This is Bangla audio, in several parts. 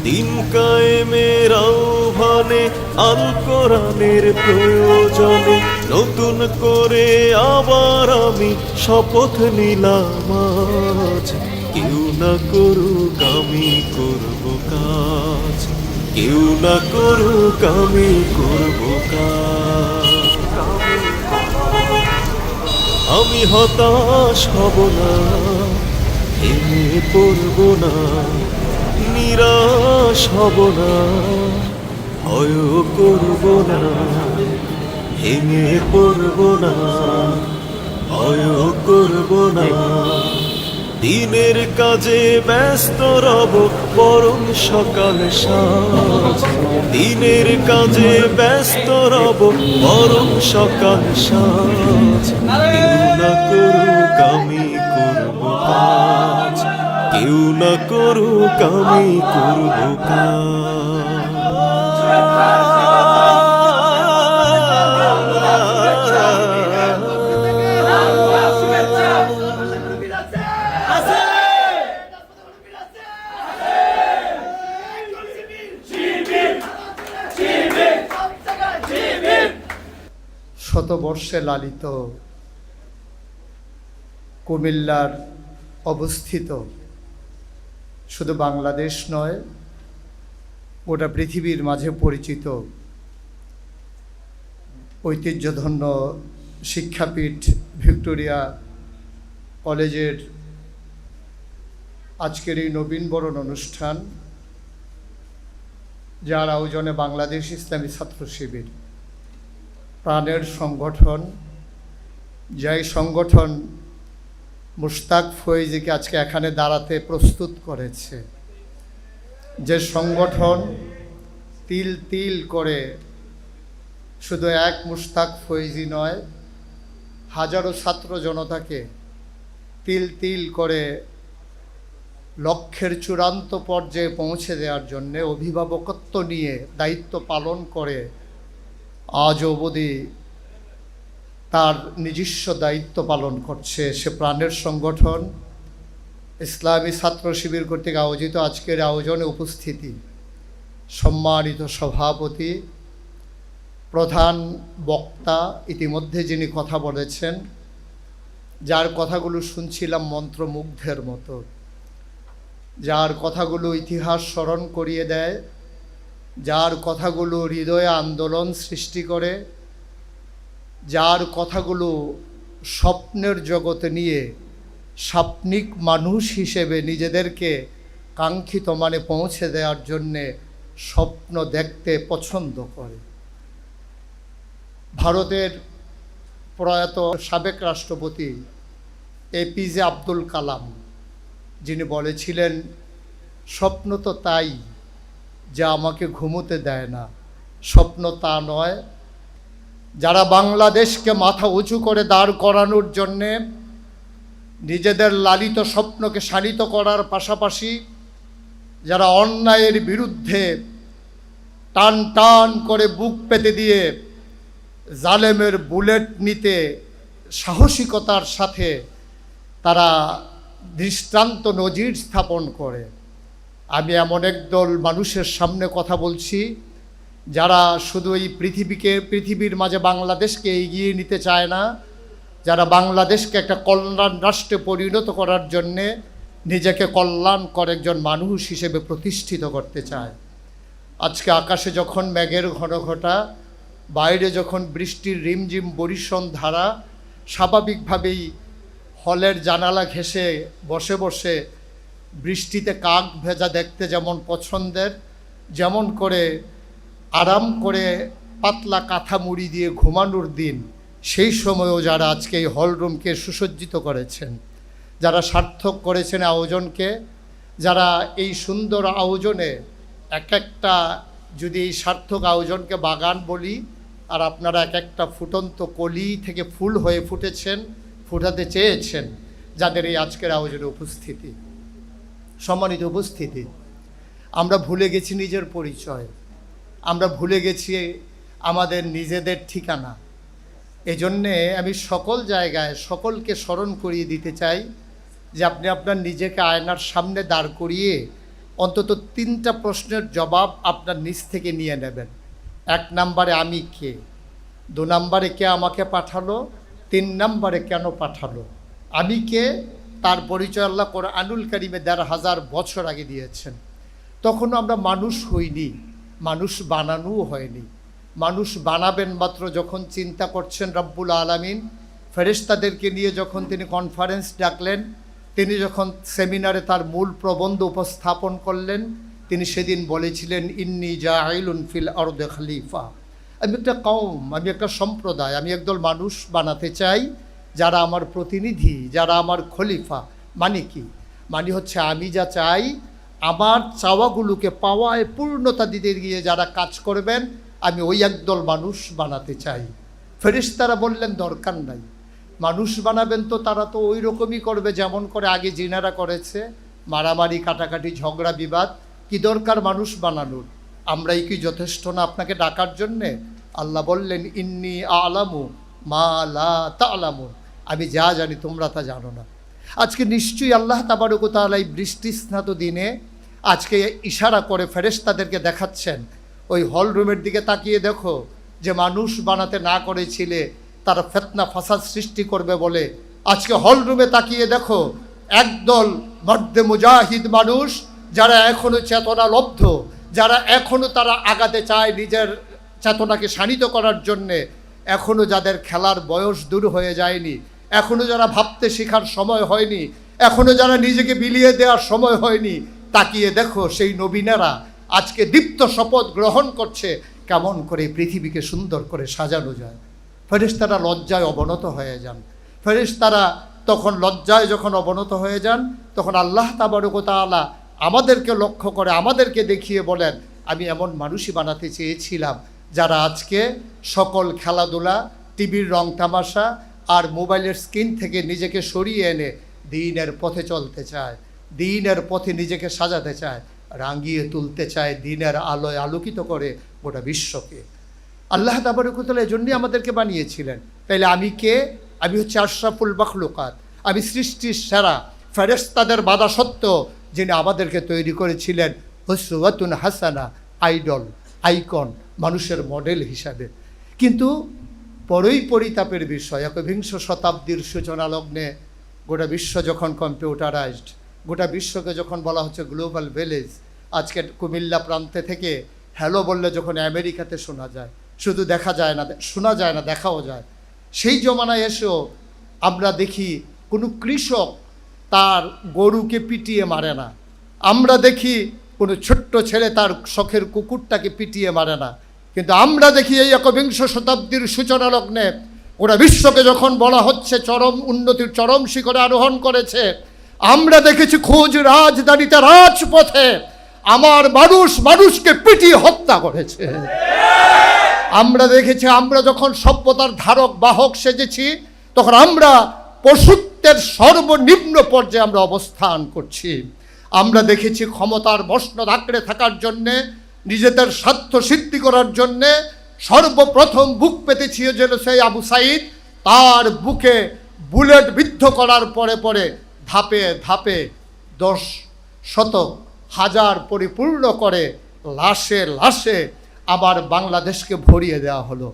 দিন কায়েমের আহ্বানে আল কোরআনের প্রয়োজনে নতুন করে আবার আমি শপথ নিলাম আজ। কেউ না করুক আমি করব কাজ, কেউ না করুক আমি করব কাজ। আমি হতাশ হব না, ভেঙে পড়ব না, নিরাশ হব না, ভয় করব না, ভেঙে পড়ব না, ভয় করব না। দিনের কাজে ব্যস্ত রব বরং সকাল সাজ, দিনের কাজে ব্যস্ত রব বরং সকাল সাজ। কেউ না করুক আমি করব কাজ, কেউ না করুক আমি করব শতবর্ষে লালিত কুমিল্লার অবস্থিত শুধু বাংলাদেশ নয়, গোটা পৃথিবীর মাঝে পরিচিত ঐতিহ্যধন্য শিক্ষাপীঠ ভিক্টোরিয়া কলেজের আজকের এই নবীনবরণ অনুষ্ঠান, যার আয়োজনে বাংলাদেশ ইসলামী ছাত্র শিবির প্রাণের সংগঠন, যেই সংগঠন মুশতাক ফয়েজিকে আজকে এখানে দাঁড়াতে প্রস্তুত করেছে, যে সংগঠন তিল তিল করে শুধু এক মুশতাক ফয়েজি নয়, হাজারো ছাত্র জনতাকে তিল তিল করে লক্ষ্যের চূড়ান্ত পর্যায়ে পৌঁছে দেওয়ার জন্যে অভিভাবকত্ব নিয়ে দায়িত্ব পালন করে আজ অবধি তার নিজস্ব দায়িত্ব পালন করছে। সে প্রাণের সংগঠন ইসলামী ছাত্র শিবির কর্তৃক আয়োজিত আজকের আয়োজনে উপস্থিতি সম্মানিত সভাপতি, প্রধান বক্তা, ইতিমধ্যে যিনি কথা বলেছেন, যার কথাগুলো শুনছিলাম মন্ত্রমুগ্ধের মতো, যার কথাগুলো ইতিহাস স্মরণ করিয়ে দেয়, যার কথাগুলো হৃদয়ে আন্দোলন সৃষ্টি করে, যার কথাগুলো স্বপ্নের জগতে নিয়ে স্বপ্নিক মানুষ হিসেবে নিজেদেরকে কাঙ্ক্ষিত মানে পৌঁছে দেওয়ার জন্যে স্বপ্ন দেখতে পছন্দ করে। ভারতের প্রয়াত সাবেক রাষ্ট্রপতি এপিজে আব্দুল কালাম, যিনি বলেছিলেন, স্বপ্ন তো তাই যা আমাকে ঘুমোতে দেয় না, স্বপ্ন তা নয়। যারা বাংলাদেশকে মাথা উঁচু করে দাঁড় করানোর জন্যে নিজেদের লালিত স্বপ্নকে শানিত করার পাশাপাশি যারা অন্যায়ের বিরুদ্ধে টান টান করে বুক পেতে দিয়ে জালেমের বুলেট নিতে সাহসিকতার সাথে তারা দৃষ্টান্ত নজির স্থাপন করে, আমি এমন একদল মানুষের সামনে কথা বলছি যারা শুধু এই পৃথিবীর মাঝে বাংলাদেশকে এগিয়ে নিতে চায় না, যারা বাংলাদেশকে একটা কল্যাণ রাষ্ট্রে পরিণত করার জন্যে নিজেকে কল্যাণকর একজন মানুষ হিসেবে প্রতিষ্ঠিত করতে চায়। আজকে আকাশে যখন মেঘের ঘনঘটা, বাইরে যখন বৃষ্টির রিমঝিম বরিশন ধারা, স্বাভাবিকভাবেই হলের জানালা ঘেঁষে বসে বসে বৃষ্টিতে কাক ভেজা দেখতে যেমন পছন্দের, যেমন করে আরাম করে পাতলা কাঁথা মুড়ি দিয়ে ঘুমানোর দিন, সেই সময়ও যারা আজকে এই হলরুমকে সুসজ্জিত করেছেন, যারা সার্থক করেছেন আয়োজনকে, যারা এই সুন্দর আয়োজনে এক একটা, যদি এই সার্থক আয়োজনকে বাগান বলি, আর আপনারা এক একটা ফুটন্ত কলি থেকে ফুল হয়ে ফুটেছেন, ফুটাতে চেয়েছেন, যাদের এই আজকের আয়োজনে উপস্থিতি, সম্মানিত উপস্থিতি, আমরা ভুলে গেছি নিজের পরিচয়, আমরা ভুলে গেছি আমাদের নিজেদের ঠিকানা। এজন্যে আমি সকল জায়গায় সকলকে স্মরণ করিয়ে দিতে চাই যে আপনি আপনার নিজেকে আয়নার সামনে দাঁড় করিয়ে অন্তত 3টা প্রশ্নের জবাব আপনার নিজ থেকে নিয়ে নেবেন। 1 নম্বরে আমি কে, 2 নম্বরে কে আমাকে পাঠালো, 3 নম্বরে কেন পাঠালো। আমি কে, তার পরিচয় আল্লাহ কোরআনুল কারিমে ১,৫০০ বছর আগে দিয়েছেন। তখনও আমরা মানুষ হইনি, মানুষ বানানোও হয়নি। মানুষ বানাবেন মাত্র যখন চিন্তা করছেন রব্বুল আলামিন ফেরেশতাদেরকে নিয়ে যখন তিনি কনফারেন্স ডাকলেন, তিনি যখন সেমিনারে তার মূল প্রবন্ধ উপস্থাপন করলেন, তিনি সেদিন বলেছিলেন ইন্নী জাইলুন ফিল আরদে খলিফা। আমি একটা কওম, আমি একটা সম্প্রদায়, আমি একদল মানুষ বানাতে চাই যারা আমার প্রতিনিধি, যারা আমার খলিফা। মানে কি? মানে হচ্ছে আমি যা চাই আমার চাওয়াগুলোকে পাওয়ায় পূর্ণতা দিতে গিয়ে যারা কাজ করবেন, আমি ওই একদল মানুষ বানাতে চাই। ফেরেশতারা বললেন দরকার নাই, মানুষ বানাবেন তো তারা তো ওই রকমই করবে যেমন করে আগে জিনারা করেছে, মারামারি, কাটাকাটি, ঝগড়া, বিবাদ। কি দরকার মানুষ বানানোর? আমরাই কি যথেষ্ট না আপনাকে ডাকার জন্যে? আল্লাহ বললেন ইন্নী আলামু মা লা তা'লামুন, আমি যা জানি তোমরা তা জানো না। আজকে নিশ্চয়ই আল্লাহ তাবারক ওয়া তাআলা এই বৃষ্টিস্নাত দিনে আজকে ইশারা করে ফেরেশতাদেরকে দেখাচ্ছেন, ওই হল রুমের দিকে তাকিয়ে দেখো, যে মানুষ বানাতে না করেছিলে তারা ফিতনা ফাসাদ সৃষ্টি করবে বলে, আজকে হল রুমে তাকিয়ে দেখো একদল মর্দে মুজাহিদ মানুষ যারা এখনো চেতনা লব্ধ, যারা এখনো তারা আগাতে চায় নিজের চেতনাকে শানিত করার জন্যে, এখনো যাদের খেলার বয়স দূর হয়ে যায়নি, এখনো যারা ভাবতে শেখার সময় হয়নি, এখনো যারা নিজেকে বিলিয়ে দেওয়ার সময় হয়নি, তাকিয়ে দেখো সেই নবীনেরা আজকে দীপ্ত শপথ গ্রহণ করছে কেমন করে পৃথিবীকে সুন্দর করে সাজানো যায়। ফেরেশতারা লজ্জায় অবনত হয়ে যান। ফেরেশতারা তখন লজ্জায় যখন অবনত হয়ে যান, তখন আল্লাহ তাবারক ওয়া তাআলা আমাদেরকে লক্ষ্য করে আমাদেরকে দেখিয়ে বলেন, আমি এমন মানুষই বানাতে চেয়েছিলাম যারা আজকে সকল খেলাধুলা, টিভির রং তামাশা আর মোবাইলের স্ক্রিন থেকে নিজেকে সরিয়ে এনে দ্বীনের পথে চলতে চায়, দ্বীনের পথে নিজেকে সাজাতে চায়, রাঙিয়ে তুলতে চায়, দ্বীনের আলোয় আলোকিত করে গোটা বিশ্বকে। আল্লাহ তাবারক ওয়া তাআলা এজন্যই আমাদেরকে বানিয়েছিলেন। তাইলে আমি কে? আমি হচ্ছে আশরাফুল মাখলুকাত, আমি সৃষ্টির সেরা। ফেরেশতাদের বাধা সত্ত্বেও যিনি আমাদেরকে তৈরি করেছিলেন উসওয়াতুন হাসানা, আইডল, আইকন, মানুষের মডেল হিসাবে। কিন্তু বড়ই পরিতাপের বিষয়, ১বিংশ শতাব্দীর সূচনা লগ্নে গোটা বিশ্ব যখন কম্পিউটারাইজড, গোটা বিশ্বকে যখন বলা হচ্ছে গ্লোবাল ভিলেজ, আজকে কুমিল্লা প্রান্তে থেকে হ্যালো বললে যখন আমেরিকাতে শোনা যায়, শুধু দেখা যায় না, শোনা যায় না, দেখাও যায়। সেই জমানায় এসেও আমরা দেখি কোনো কৃষক তার গরুকে পিটিয়ে মারে না, আমরা দেখি কোনো ছোট্ট ছেলে তার শখের কুকুরটাকে পিটিয়ে মারে না। কিন্তু আমরা দেখি এই ১বিংশ শতাব্দীর সূচনা লগ্নে ওরা বিশ্বকে যখন বলা হচ্ছে চরম উন্নতির চরম শিখরে আরোহণ করেছে, আমরা দেখেছি খোঁজ রাজধানীতে রাজপথে আমার মানুষ মানুষকে পিটিয়ে হত্যা করেছে। আমরা দেখেছি আমরা যখন সভ্যতার ধারক বাহক সেজেছি, তখন আমরা পশুত্বের সর্বনিম্ন পর্যায়ে আমরা অবস্থান করছি। আমরা দেখেছি ক্ষমতার মসনদ আঁকড়ে থাকার জন্যে, নিজেদের স্বার্থ সিদ্ধি করার জন্যে সর্বপ্রথম বুক পেতেছিল যেন সেই আবু সাঈদ, তার বুকে বুলেট বিদ্ধ করার পরে পরে ধাপে ধাপে ১০ শতক হাজার পরিপূর্ণ করে লাশে লাশে আবার বাংলাদেশকে ভরিয়ে দেওয়া হলো।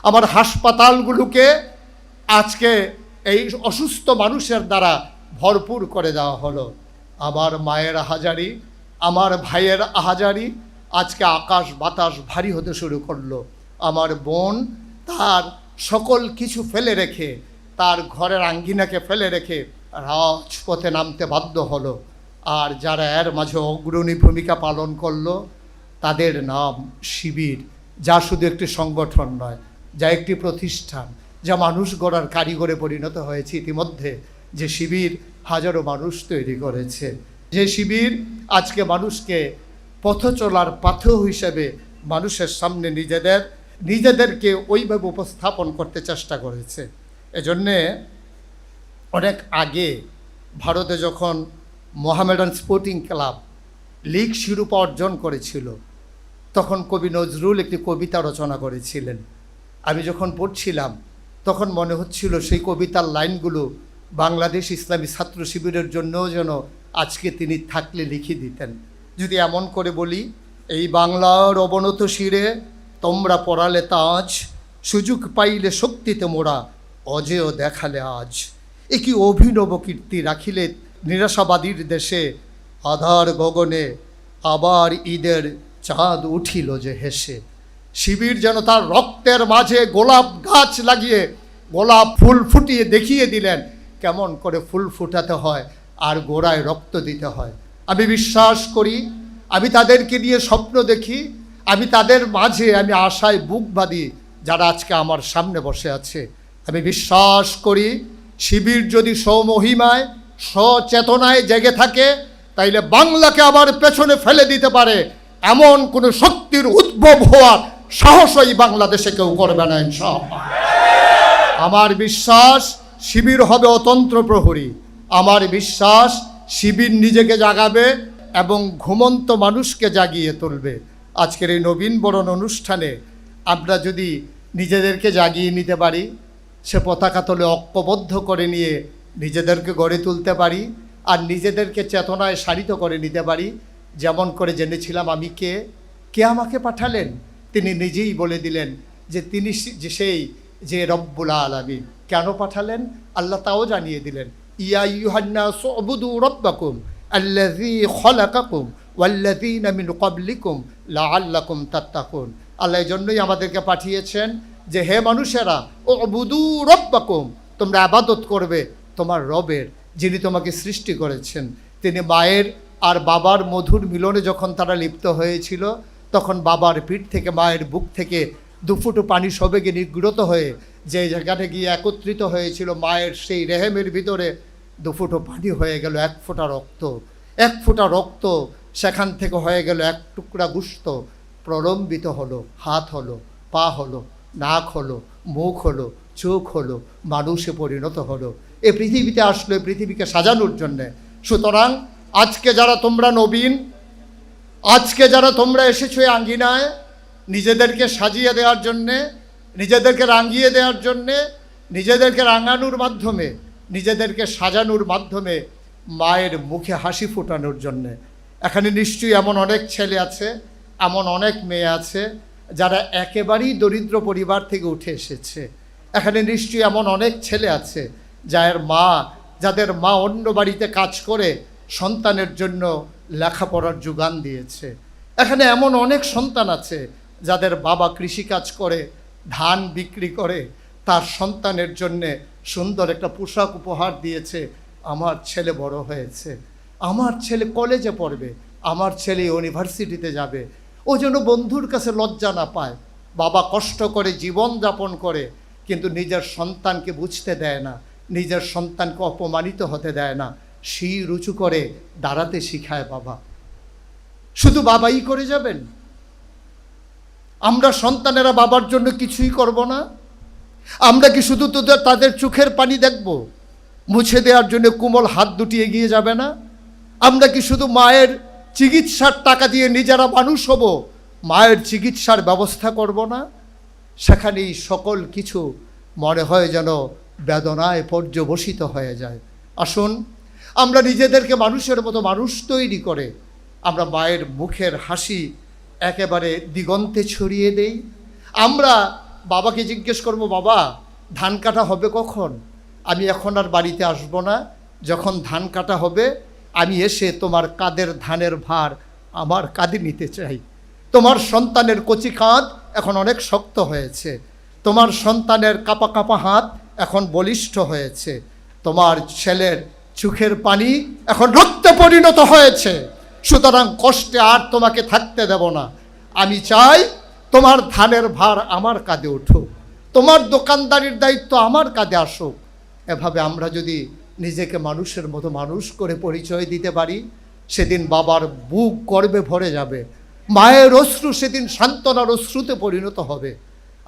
আমার হাসপাতালগুলোকে আজকে এই অসুস্থ মানুষের দ্বারা ভরপুর করে দেওয়া হলো। আমার মায়ের আহাজারি, আমার ভাইয়ের আহাজারি আজকে আকাশ বাতাস ভারী হতে শুরু করলো। আমার বোন তার সকল কিছু ফেলে রেখে, তার ঘরের আঙ্গিনাকে ফেলে রেখে রাজপথে নামতে বাধ্য হলো। আর যারা এর মাঝে অগ্রণী ভূমিকা পালন করলো তাদের নাম শিবির, যা শুধু একটি সংগঠন নয়, যা একটি প্রতিষ্ঠান, যা মানুষ গড়ার কারিগরে পরিণত হয়েছে ইতিমধ্যে। যে শিবির হাজারো মানুষ তৈরি করেছে, যে শিবির আজকে মানুষকে পথ চলার পাথেয় হিসেবে মানুষের সামনে নিজেদেরকে ওইভাবে উপস্থাপন করতে চেষ্টা করেছে। এজন্যে অনেক আগে ভারতে যখন মোহামেডান স্পোর্টিং ক্লাব লীগ শিরোপা অর্জন করেছিল, তখন কবি নজরুল একটি কবিতা রচনা করেছিলেন। আমি যখন পড়ছিলাম তখন মনে হচ্ছিল সেই কবিতার লাইনগুলো বাংলাদেশ ইসলামী ছাত্র শিবিরের জন্যও যেন আজকে তিনি থাকলে লিখে দিতেন। যদি এমন করে বলি, এই বাংলার অবনত শিরে তোমরা পড়ালে তাজ, সুযোগ পাইলে শক্তিতে মোরা অজেয় দেখালে আজ। এ কি অভিনব কীর্তি রাখিলে নিরাশাবাদীর দেশে, আধার গগনে আবার ঈদের চাঁদ উঠিল যে হেসে। শিবির যেন তার রক্তের মাঝে গোলাপ গাছ লাগিয়ে গোলাপ ফুল ফুটিয়ে দেখিয়ে দিলেন কেমন করে ফুল ফুটাতে হয় আর গোড়ায় রক্ত দিতে হয়। আমি বিশ্বাস করি, আমি তাদেরকে নিয়ে স্বপ্ন দেখি, আমি তাদের মাঝে আমি আশায় বুক বাঁধি যারা আজকে আমার সামনে বসে আছে। আমি বিশ্বাস করি শিবির যদি স্বমহিমায় সচেতনায় জেগে থাকে তাইলে বাংলাকে আবার পেছনে ফেলে দিতে পারে এমন কোনো শক্তির উদ্ভব হওয়ার সাহসই বাংলাদেশে কেউ করবে না ইনশাআল্লাহ। আমার বিশ্বাস শিবির হবে অতন্ত্র প্রহরী। আমার বিশ্বাস শিবির নিজেকে জাগাবে এবং ঘুমন্ত মানুষকে জাগিয়ে তুলবে। আজকের এই নবীন বরণ অনুষ্ঠানে আমরা যদি নিজেদেরকে জাগিয়ে নিতে পারি, সে পতাকা তলে ঐক্যবদ্ধ করে নিয়ে নিজেদেরকে গড়ে তুলতে পারি আর নিজেদেরকে চেতনায় সারিত করে নিতে পারি, যেমন করে জেনেছিলাম আমি কে আমাকে পাঠালেন, তিনি নিজেই বলে দিলেন যে তিনি সেই যে রব্বুল আলামিন। কেন পাঠালেন আল্লাহ তাও জানিয়ে দিলেন, ইয়া আইয়ুহান্নাস উবুদু রাব্বাকুম আল্লাযী খলাকাকুম ওয়াল্লাযীনা মিন ক্বাবলিকুম লাআল্লাকুম তাত্তাকুন। আল্লাহ এই জন্যই আমাদেরকে পাঠিয়েছেন যে হে মানুষেরা, উবুদু রাব্বাকুম, তোমরা ইবাদত করবে তোমার রবের, যিনি তোমাকে সৃষ্টি করেছেন। তিনি মায়ের আর বাবার মধুর মিলনে যখন তারা লিপ্ত হয়েছিল তখন বাবার পিঠ থেকে মায়ের বুক থেকে দুফুটো পানি সবেগে নিগৃহীত হয়ে যে জায়গাটা গিয়ে একত্রিত হয়েছিল মায়ের সেই রেহেমের ভিতরে দুফুটো পানি হয়ে গেল এক ফোঁটা রক্ত। এক ফোঁটা রক্ত সেখান থেকে হয়ে গেল এক টুকরা গুস্ত, প্রলম্বিত হলো, হাত হলো, পা হলো, নাক হলো, মুখ হলো, চোখ হলো, মানুষে পরিণত হলো। এ পৃথিবীতে আসলো এই পৃথিবীকে সাজানোর জন্যে। সুতরাং আজকে যারা তোমরা নবীন, আজকে যারা তোমরা এসেছো এই আঙ্গিনায় নিজেদেরকে সাজিয়ে দেওয়ার জন্যে, নিজেদেরকে রাঙিয়ে দেওয়ার জন্যে, নিজেদেরকে রাঙানোর মাধ্যমে, নিজেদেরকে সাজানোর মাধ্যমে মায়ের মুখে হাসি ফোটানোর জন্যে, এখানে নিশ্চয়ই এমন অনেক ছেলে আছে, এমন অনেক মেয়ে আছে যারা একেবারেই দরিদ্র পরিবার থেকে উঠে এসেছে। এখানে নিশ্চয়ই এমন অনেক ছেলে আছে যাদের মা অন্য বাড়িতে কাজ করে সন্তানের জন্য লেখাপড়ার যোগান দিয়েছে। এখানে এমন অনেক সন্তান আছে যাদের বাবা কৃষিকাজ করে, ধান বিক্রি করে তার সন্তানের জন্যে সুন্দর একটা পোশাক উপহার দিয়েছে। আমার ছেলে বড় হয়েছে, আমার ছেলে কলেজে পড়বে, আমার ছেলে ইউনিভার্সিটিতে যাবে, ও যেন বন্ধুর কাছে লজ্জা না পায়। বাবা কষ্ট করে জীবন যাপন করে কিন্তু নিজের সন্তানকে বুঝতে দেয় না, নিজের সন্তানকে অপমানিত হতে দেয় না, শির উঁচু করে দাঁড়াতে শিখায় বাবা। শুধু বাবাই করে যাবেন? আমরা সন্তানেরা বাবার জন্য কিছুই করব না? আমরা কি শুধু তাদের চোখের পানি দেখব, মুছে দেওয়ার জন্য কোমল হাত দুটি এগিয়ে যাবে না? আমরা কি শুধু মায়ের চিকিৎসার টাকা দিয়ে নিজেরা মানুষ হব, মায়ের চিকিৎসার ব্যবস্থা করব না? সেখানেই সকল কিছু মনে হয় যেন বেদনায় পর্যবসিত হয়ে যায়। আসুন আমরা নিজেদেরকে মানুষের মতো মানুষ তৈরি করে আমরা মায়ের মুখের হাসি একেবারে দিগন্তে ছড়িয়ে দেই। আমরা বাবাকে জিজ্ঞেস করব, বাবা ধান কাটা হবে কখন? আমি এখন আর বাড়িতে আসব না, যখন ধান কাটা হবে আমি এসে তোমার কাঁধের ধানের ভার আমার কাঁধে নিতে চাই। তোমার সন্তানের কচি কাঁধ এখন অনেক শক্ত হয়েছে, তোমার সন্তানের কাঁপা কাঁপা হাত এখন বলিষ্ঠ হয়েছে, তোমার ছেলের চোখের পানি এখন রক্তে পরিণত হয়েছে। সুতরাং কষ্টে আর তোমাকে থাকতে দেব না। আমি চাই তোমার ধানের ভার আমার কাঁধে উঠুক, তোমার দোকানদারির দায়িত্ব আমার কাঁধে আসুক। এভাবে আমরা যদি নিজেকে মানুষের মতো মানুষ করে পরিচয় দিতে পারি, সেদিন বাবার বুক গর্বে ভরে যাবে, মায়ের অশ্রু সেদিন সান্ত্বনার অশ্রুতে পরিণত হবে।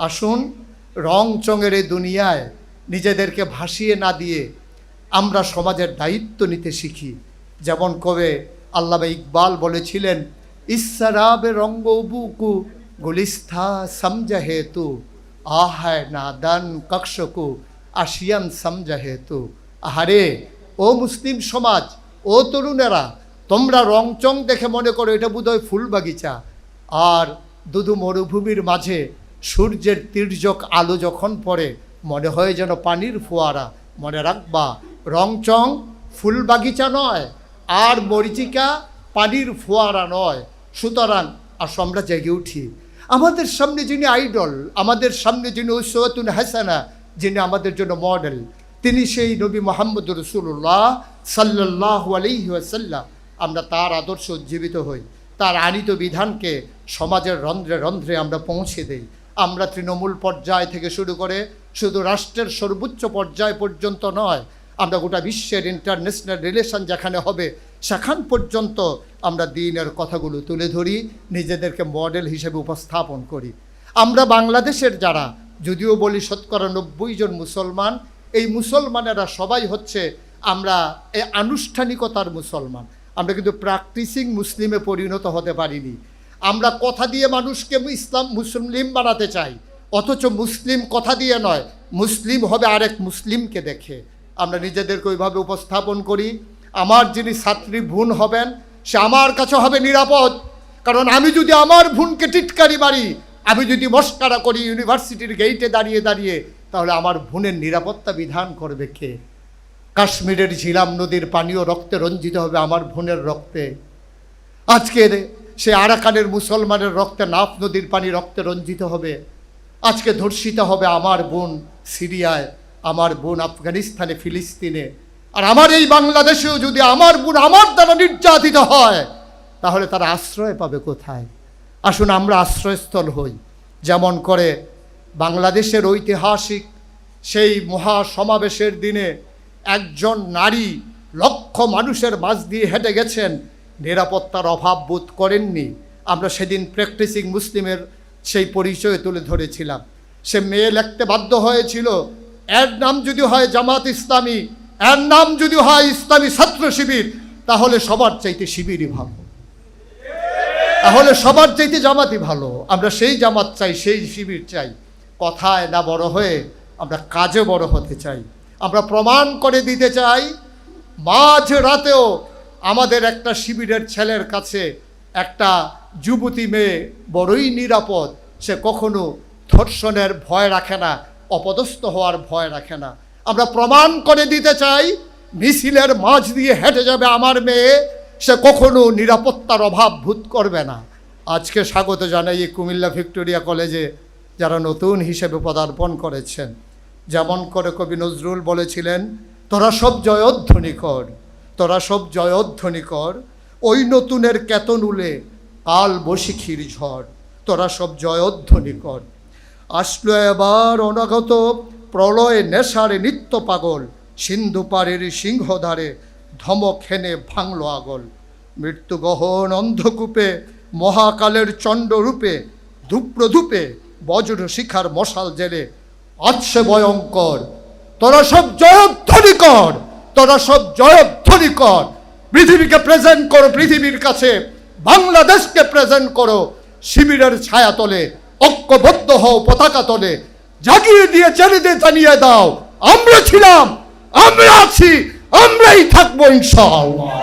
আসুন রং চঙের এই দুনিয়ায় নিজেদেরকে ভাসিয়ে না দিয়ে আমরা সমাজের দায়িত্ব নিতে শিখি। যেমন কবে আল্লামা ইকবাল বলেছিলেন, ইসরাবে রঙ্গ বুকু গুলিস্থা সমঝা হেতু, আহায় নাদান কক্ষকু আশিয়ান সমঝা হেতু। আহারে ও মুসলিম সমাজ, ও তরুণেরা, তোমরা রংচং দেখে মনে করো এটা বোধহয় ফুল বাগিচা, আর দুদু মরুভূমির মাঝে সূর্যের তির্যক আলো যখন পড়ে মনে হয় যেন পানির ফোয়ারা। মনে রাখবা, রংচং ফুল বাগিচা নয়, আর মরিচিকা পানির ফোয়ারা নয়। সুতরাং আসো আমরা জেগে উঠি। আমাদের সামনে যিনি আইডল, আমাদের সামনে যিনি উসওয়াতুন হাসানা, যিনি আমাদের জন্য মডেল, তিনি সেই নবী মুহাম্মদ রাসূলুল্লাহ সাল্লাল্লাহু আলাইহি ওয়াসাল্লাম। আমরা তার আদর্শ উজ্জীবিত হই, তার আনিত বিধানকে সমাজের রন্ধ্রে রন্ধ্রে আমরা পৌঁছে দেই। আমরা তৃণমূল পর্যায় থেকে শুরু করে শুধু রাষ্ট্রের সর্বোচ্চ পর্যায় পর্যন্ত নয়, আমরা গোটা বিশ্বের ইন্টারন্যাশনাল রিলেশন যেখানে হবে সেখান পর্যন্ত আমরা দ্বীনের কথাগুলো তুলে ধরি, নিজেদেরকে মডেল হিসেবে উপস্থাপন করি। আমরা বাংলাদেশের যারা, যদিও বলি শতকরা 90 জন মুসলমান, এই মুসলমানেরা সবাই হচ্ছে আমরা এই আনুষ্ঠানিকতার মুসলমান। আমরা কিন্তু প্র্যাকটিসিং মুসলিমে পরিণত হতে পারিনি। আমরা কথা দিয়ে মানুষকে মুসলিম বানাতে চাই, অথচ মুসলিম কথা দিয়ে নয়, মুসলিম হবে আরেক মুসলিমকে দেখে। আমরা নিজেদেরকে ওইভাবে উপস্থাপন করি। আমার যিনি ছাত্রী বোন হবেন সে আমার কাছে হবে নিরাপদ, কারণ আমি যদি আমার বোনকে টিটকারি মারি, আমি যদি মস্কারা করি ইউনিভার্সিটির গেইটে দাঁড়িয়ে দাঁড়িয়ে, তাহলে আমার বোনের নিরাপত্তা বিধান করবে কে? কাশ্মীরের ঝিলাম নদীর পানিও রক্তে রঞ্জিত হবে আমার বোনের রক্তে। আজকের সে আরাকানের মুসলমানের রক্তে নাফ নদীর পানি রক্তে রঞ্জিত হবে। আজকে ধর্ষিত হবে আমার বোন সিরিয়ায়, আমার বোন আফগানিস্তানে, ফিলিস্তিনে। আর আমার এই বাংলাদেশেও যদি আমার বোন আমার দ্বারা নির্যাতিত হয়, তাহলে তারা আশ্রয় পাবে কোথায়? আসুন আমরা আশ্রয়স্থল হই। যেমন করে বাংলাদেশের ঐতিহাসিক সেই মহা সমাবেশের দিনে একজন নারী লক্ষ মানুষের মাঝ দিয়ে হেঁটে গেছেন, নিরাপত্তার অভাব বোধ করেননি। আমরা সেদিন প্র্যাকটিসিং মুসলিমের সেই পরিচয় তুলে ধরেছিলাম। সে মেয়ে লিখতে বাধ্য হয়েছিল, এর নাম যদি হয় জামাত ইসলামী, এর নাম যদি হয় ইসলামী ছাত্র শিবির, তাহলে সবার চাইতে শিবিরই ভালো, তাহলে সবার চাইতে জামাতই ভালো। আমরা সেই জামাত চাই, সেই শিবির চাই। কথায় না বড় হয়ে আমরা কাজে বড় হতে চাই। আমরা প্রমাণ করে দিতে চাই, মাঝ রাতেও আমাদের একটা শিবিরের ছেলের কাছে একটা যুবতী মেয়ে বড়ই নিরাপদ। সে কখনো ধর্ষণের ভয় রাখে না, অপদস্থ হওয়ার ভয় রাখে না। আমরা প্রমাণ করে দিতে চাই, মিছিলের মাঝ দিয়ে হেঁটে যাবে আমার মেয়ে, সে কখনো নিরাপত্তার অভাব বোধ করবে না। আজকে স্বাগত জানাই কুমিল্লা ভিক্টোরিয়া কলেজে যারা নতুন হিসেবে পদার্পণ করেছেন। যেমন করে কবি নজরুল বলেছিলেন, তোরা সব জয়ধ্বনি কর, তোরা সব জয়ধ্বনি কর, ওই নতুনের কেতন উলে কাল বৈশাখীর ঝড়, তোরা সব জয়ধ্বনি কর। আসলো এবার অনাগত প্রলয় নেশারে নিত্য পাগল, সিন্ধু পাড়ের সিংহধারে ধমক হেনে ভাঙল আগল। মৃত্যু গহন অন্ধকূপে মহাকালের চণ্ডরূপে, ধূপ্রধূপে বজ্র শিখার মশাল জেলে আছে ভয়ঙ্কর। তোরা সব জয়ধ্বনি কর, তোরা সব জয়ধ্বনি কর। পৃথিবীকে প্রেজেন্ট করো, পৃথিবীর কাছে বাংলাদেশকে প্রেজেন্ট করো। শিবিরের ছায়া তলে ঐক্যবদ্ধ হও পতাকা তলে, জাগিয়ে দিয়ে ছেলেদের জানিয়ে দাও, আমরা ছিলাম, আমরা আছি, আমরাই থাকবো ইনশাআল্লাহ।